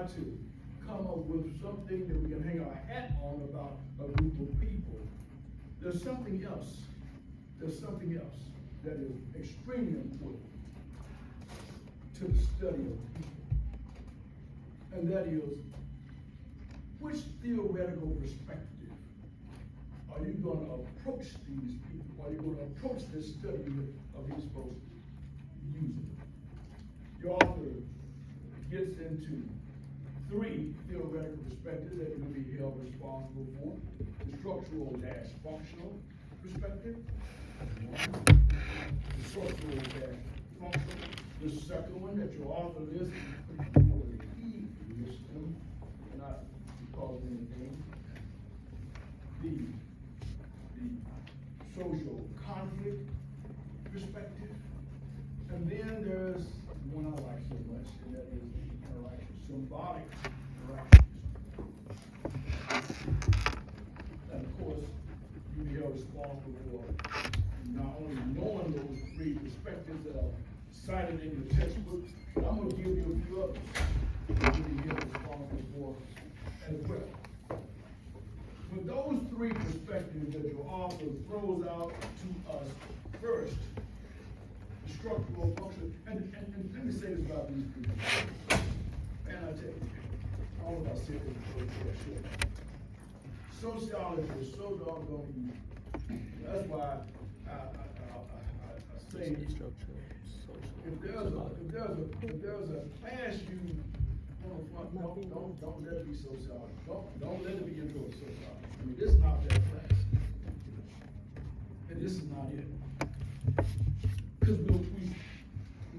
to come up with something that we can hang our hat on about a group of people. There's something else. There's something else that is extremely important to the study of people. And that is, which theoretical perspective are you going to approach these people? Are you going to approach this study of these folks using? The author gets into three theoretical perspectives that you're going to be held responsible for. The structural-functional perspective. The structural-functional. The second one that your author lists, he lists them, not because of anything. The social conflict perspective. And then there's one I like so much, and that is the interaction, symbolic interactions. And of course, you be held responsible for not only knowing those three perspectives that are cited in your textbook, but I'm going to give you a few others that you be held responsible for as well. With those three perspectives that your author throws out to us first, the structural function, and let me say this about these people. Man, I tell you, I don't know if I said this before, I should. Sociology is so doggone easy. That's why I say if there's a class you don't let it be sociology. Don't let it be intro to sociology. I mean, this is not that class. And this is not it. Because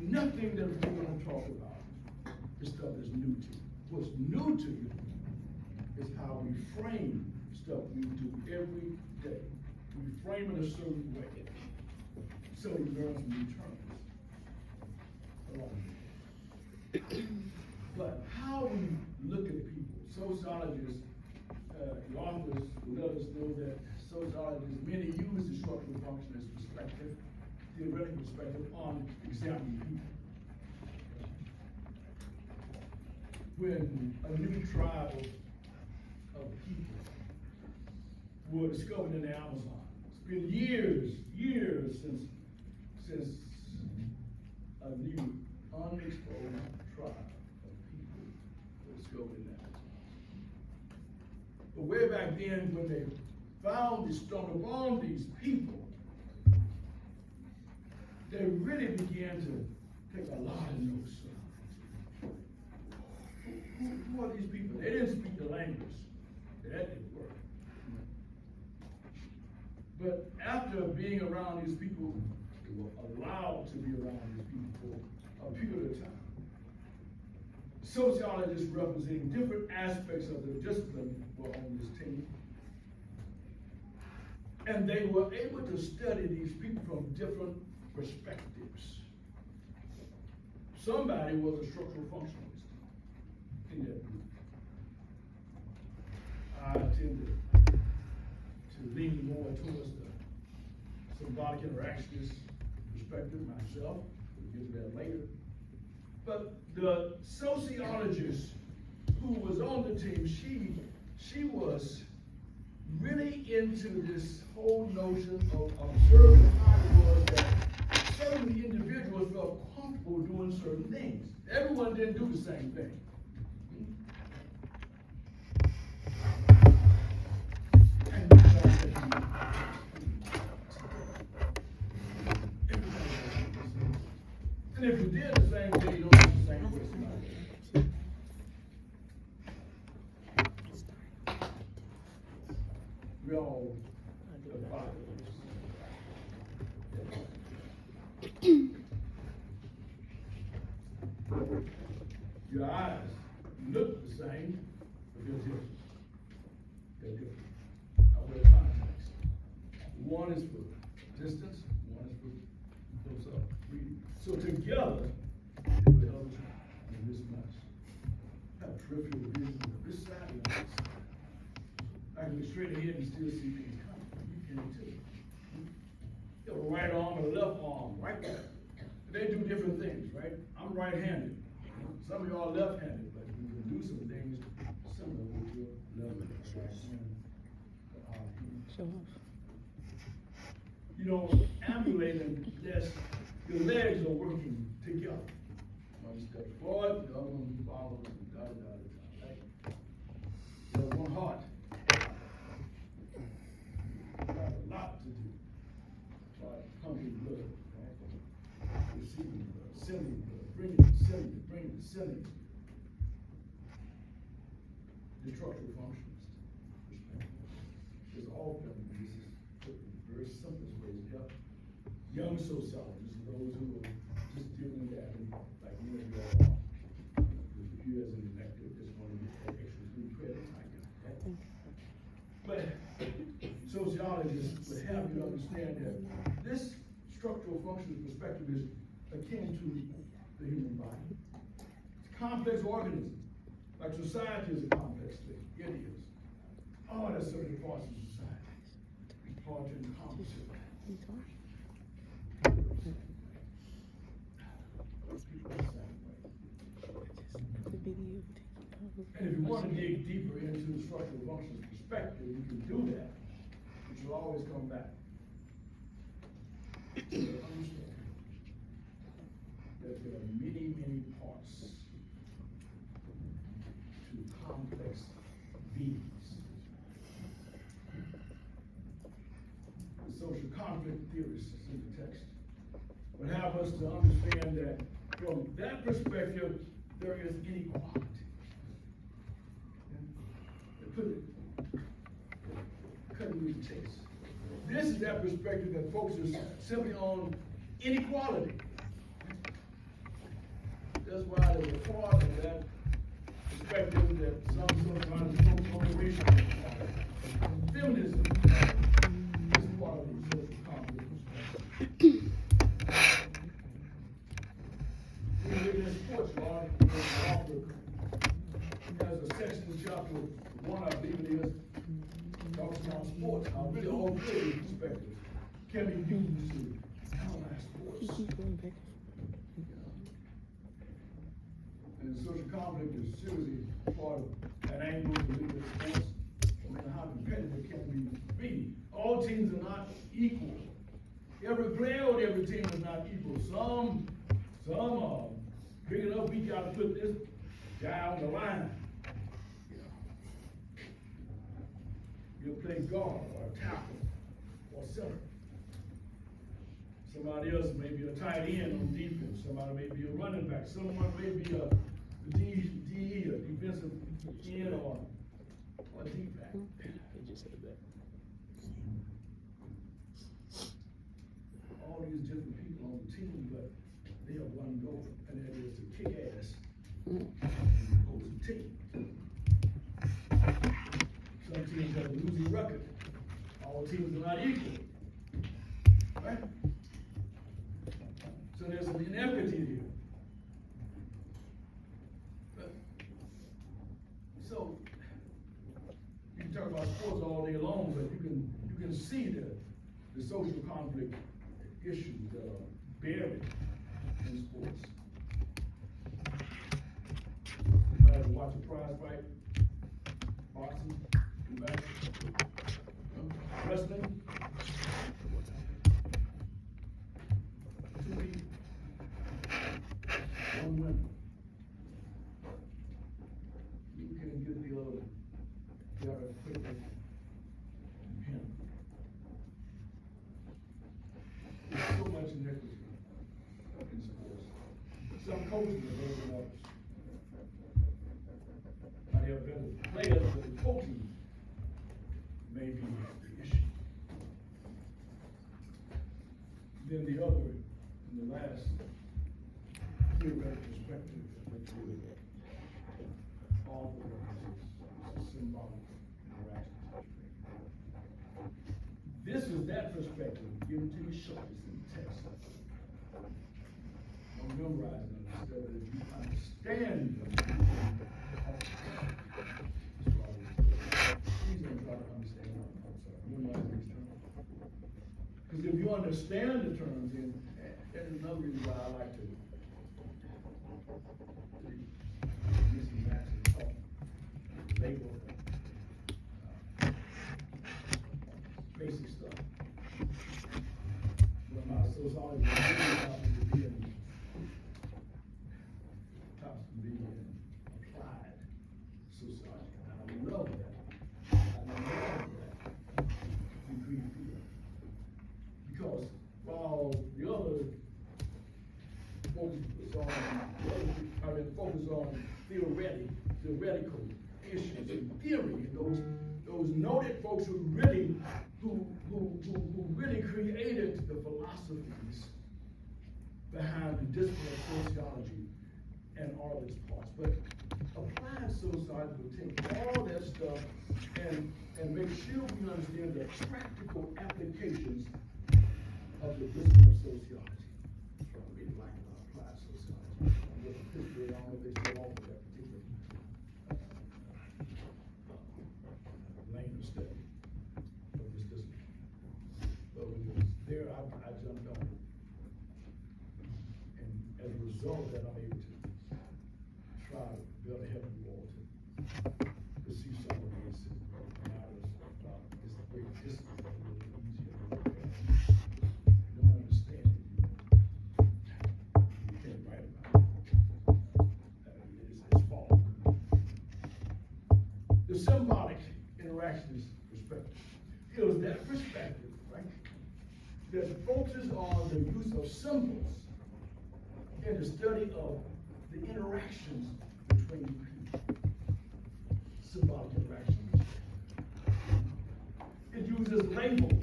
nothing that we're going to talk about is stuff that's new to you. What's new to you is how we frame stuff we do every day. We frame it a certain way. So you learn some new terms. But how we look at people, sociologists, the authors let us know that sociologists, many use the structural functionalist perspective, theoretical perspective, on examining people. When a new tribe of people were discovered in the Amazon, it's been years since a new unexposed tribe in that. But way back then, when they stumbled upon these people, they really began to take a lot of notes. Who are these people? They didn't speak the language. That didn't work. But after being around these people, they were allowed to be around these people for a period of time. Sociologists representing different aspects of the discipline were on this team. And they were able to study these people from different perspectives. Somebody was a structural functionalist in that group. I tend to lean more towards the symbolic interactionist perspective myself. We'll get to that later. But the sociologist who was on the team, she was really into this whole notion of observing how it was that certain individuals felt comfortable doing certain things. Everyone didn't do the same thing. And if you did the same thing, you don't do the same way somebody else. We all abide. Your eyes look the same, but they're different. They're different. I wear contacts. One is for distance, one is for close up reading. So together, they will help you in this much. Have peripheral vision on this side and this side. I can look straight ahead and still see things coming. You can too. You have a right arm and a left arm, right there. They do different things, right? I'm right-handed. Some of y'all left-handed, but you can do do some things similar with your level. You know, ambulating, yes, your legs are working together. One step forward, the other one follows, and right? You have one heart. Got a lot to do. Pumping blood, right? Receiving blood, sending blood, bringing, sending. The structural functions. There's all kinds of uses. Very simplest ways to help young sociologists, those who are just dealing with that, and like you and your if you as an elected just want to get that extra free credit, I get that. But sociologists would have you understand that this structural functions perspective is akin to the human body. It's a complex organism. Like society is a complex thing. It is. Oh, there's so many parts of society. Hard to accomplish it. And if you want to dig deeper into the structural functions perspective, you can do that, but you'll always come back to understand that there are many, many parts to complex beings. The social conflict theorists in the text would have us to understand that from that perspective, there is inequality. Couldn't really chase. This is that perspective that focuses simply on inequality. That's why there's a part of that perspective that some sometimes focus on the racial equality. Feminism is part of the social conflict perspective. We read in sports law, there's a section in chapter 1, I believe it is, talks about sports, how really all good perspectives can be used to analyze sports. And the social conflict is seriously part of an angle to look at sports. I mean, how competitive can we be? All teams are not equal. Every player on every team is not equal. Some are big enough we got to put this guy on the line. You'll play guard or tackle or center. Somebody else may be a tight end on defense. Somebody may be a running back. Someone may be a DE, a defensive end or a D-back. He just said that. All these different people on the team, but they have one goal, and that is to kick ass in the opposing team. Some teams have a losing record. All teams are not equal. Right? So there's an inequity here. So you can talk about sports all day long, but you can see the social conflict issues that are buried in sports. Anybody watch a prize fight? Boxing? Wrestling? 2 people. 1 winner. You can get the other guy quickly and pin him. There's so much inequity in sports. Some coaches are better than others. I have better players, but the coaching may be the issue. Then the other, in the last theoretical perspective, which is all the symbolic interaction. This is that perspective given to you short. It's in the text. Don't memorize them, instead of you understand them. Please don't try to understand them. I'm sorry. Memorize these terms. Because if you understand the terms, then that's another reason why I like to use some maps and talk label, basic stuff. But my sociology really happens to be in applied sociology. And I love that. I love that degree field. Because while the other focus on theoretical issues and theory, and those noted folks who really created the philosophies behind the discipline of sociology and all of its parts. But applied sociology will take all that stuff and make sure we understand the practical applications of the discipline of sociology. So I really like applied sociology. I'm with a history, I don't know if they still offer that particular lane of study of this discipline. But when it was there, I jumped on it. And as a result of that, I'm able to try to better help you all to see some of these matters. It's a great discipline, a little easier to look at. You don't understand it, you can't write about it. It's false. The symbolic interactionist perspective. It was that perspective, right, that focuses on the use of symbols in the study of the interactions between people. Symbolic interactions. It uses labels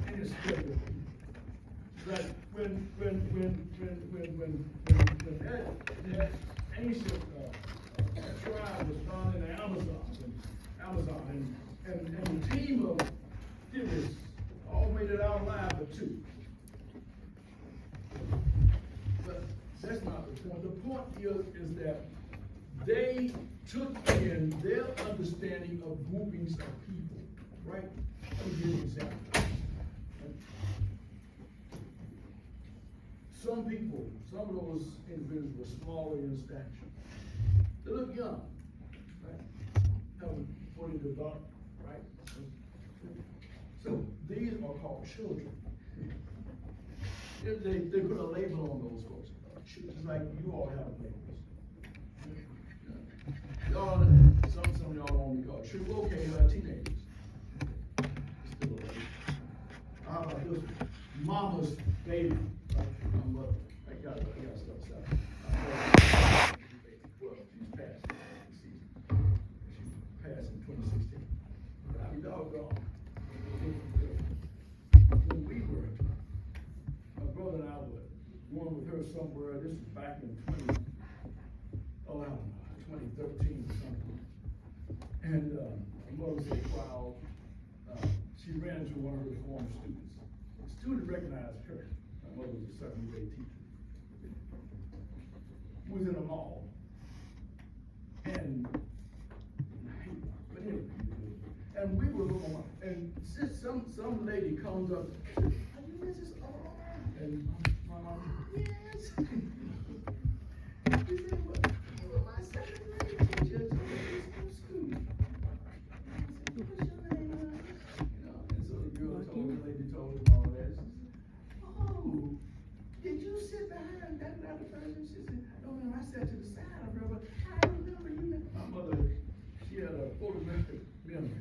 in the study of people. Like when that ancient tribe was found in the Amazon, and the team of theorists all made it out alive but two. But that's not the point. The point is that they took in their understanding of groupings of people, right? Let me give you an example. Some people, some of those individuals were smaller in stature. They look young, right? Haven't fully developed, right? So these are called children. They put a label on those folks. Just like you all have labels. Y'all, some of y'all don't want to be called children. Okay, teenagers. Still a label. How about this one? Mama's baby. I got stuff aside. Well, she's passed. She passed in 2016. I'll be doggone. When we were, my brother and I were going with her somewhere. This was back in 2013 or something. And my mother said, wow, she ran into one of her former students. The student recognized her. My mother was a second grade teacher. Who was in a mall. And we were looking, and some lady comes up, are you Mrs. R? And my mom, yes. She said, well, you were my second grade teacher at school. I said, what's your name? And so the girl told the lady told him all that. She said, oh, did you sit behind that other person? She said, no, I sat to the side of her, but I remember you. My mother, she had a photographic memory.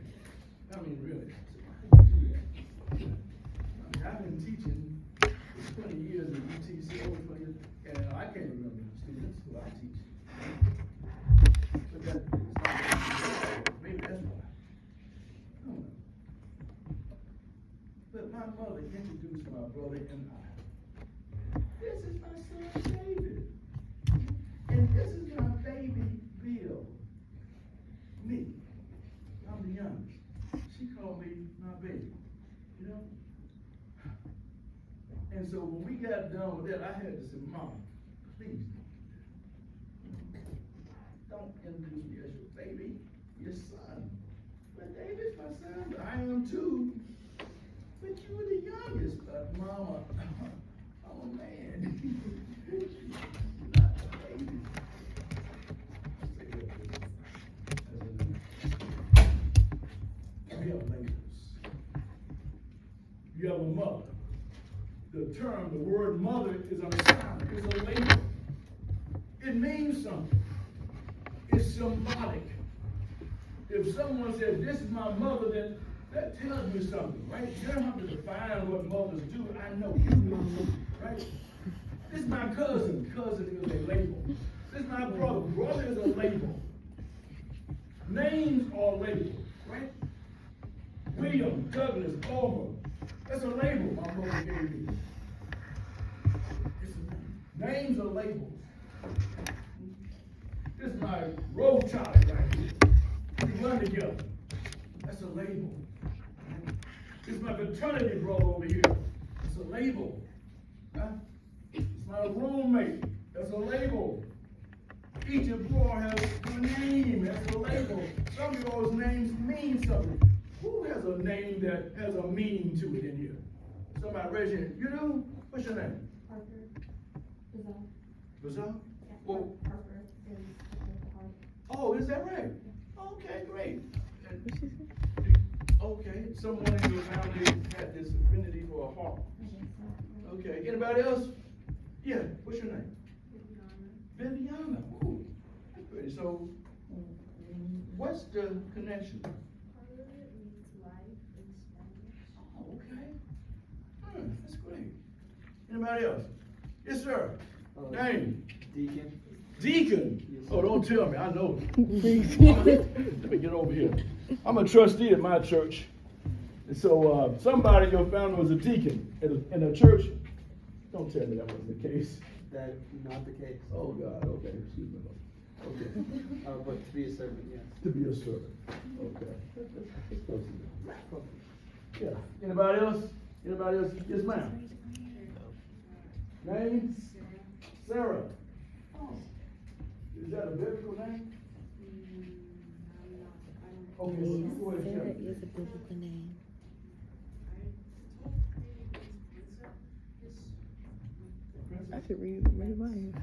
I mean, really. How do you do that? I mean, I've been teaching for 20 years at UTC, over 20 years, and I can't remember the students who I teach. But that is not, maybe that's why. I don't know. But my mother introduced my brother and I. This is my son David. And this is my baby Bill. Me. I'm the youngest. She called me my baby, you know? And so when we got done with that, I had to say, Mom, please, don't introduce me as your baby, your son. But David's my son, but I am too. But you were the youngest. But Mama, I'm a man. You're not a baby. you have a mother. The word mother is an assignment, it's a label. It means something. It's symbolic. If someone says, this is my mother, then that tells me something, right? You don't have to define what mothers do. I know you do, right? This is my cousin. Cousin is a label. This is my brother. Brother is a label. Names are labels, right? William, Douglas, Homer. That's a label my mother gave me. It's a name. Names are labels. This is my road child right here. We run together. That's a label. This is my fraternity brother over here. It's a label. Huh? It's my roommate. That's a label. Each employer has a name. That's a label. Some of those names mean something. Who has a name that has a meaning to it in here? Somebody raise your hand. You do? What's your name? Parker. Bazell. Bazell? Yeah, Well, Parker is the heart. oh, is that right? Okay, great. Okay, someone in your family had this affinity for a heart. Okay, anybody else? Yeah, what's your name? Viviana. Ooh, that's pretty. So, what's the connection? Parker means life in Spanish. Oh, okay. That's great. Anybody else? Yes, sir. Name? Deacon. Deacon. Yes, Oh, don't tell me. I know. Let me get over here. I'm a trustee at my church. And so somebody in your family was a deacon in a church. Don't tell me that wasn't the case. That not the case. Oh, God. Okay. Excuse me. Okay. But to be a servant, yes. To be a servant. Okay. That's close enough. Yeah. Anybody else? Anybody else? Yes, ma'am. Name? Sarah. Oh. Is that a biblical name? Okay, so you go ahead and Sarah tell me. is a biblical name. I could read mine.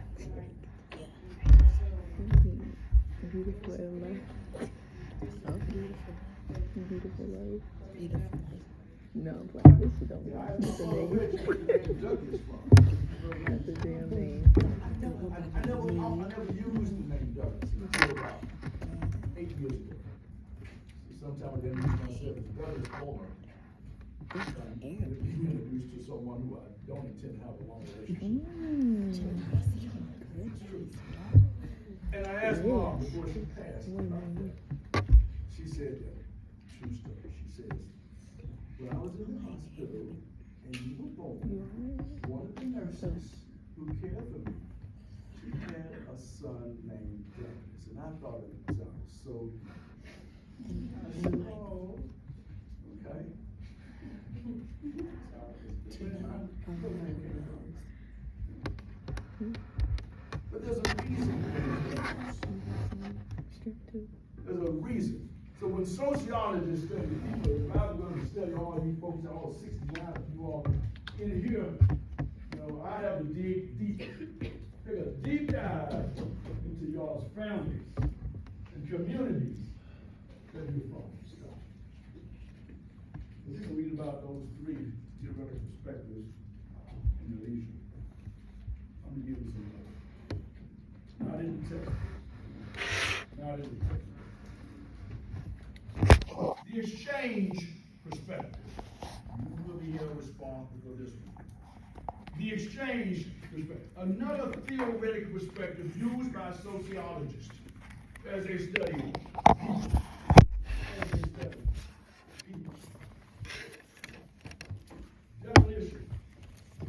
Beautiful and life. So beautiful. Beautiful life. Beautiful life. No, I'm playing this. You don't want That's the where name. Douglas from. That's a damn name. I never used the name Douglas until about 8 years ago. Sometimes I didn't use myself as Douglas Homer. Being introduced to someone who I don't intend to have a long relationship. It's true. And I asked Mom before she passed about that. She said, true story. She says, when I was in the hospital and you were born, one of the nurses who cared for me, she had a son named Douglas. And I thought it sounded so. I said, oh, okay. But there's a reason. There's a reason. So when sociologists study people, if I was going to study all you folks, all 69 of you all in here, you know, I have to dig deep. Take a deep dive into y'all's families and communities that you're from. You can read about those three theoretical perspectives in the leisure. I'm going to give you some not in the text. Not in the text. The exchange perspective. You will be held responsible for this one. The exchange perspective. Another theoretical perspective used by sociologists as they study people. As they study people. Definition.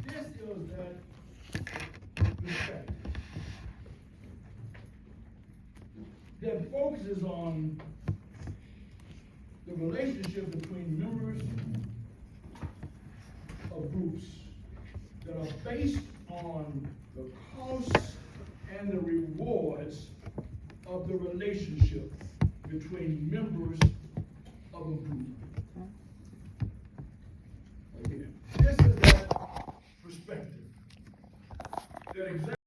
This is that perspective that focuses on the relationship between members of groups that are based on the costs and the rewards of the relationship between members of a group. Again, this is that perspective that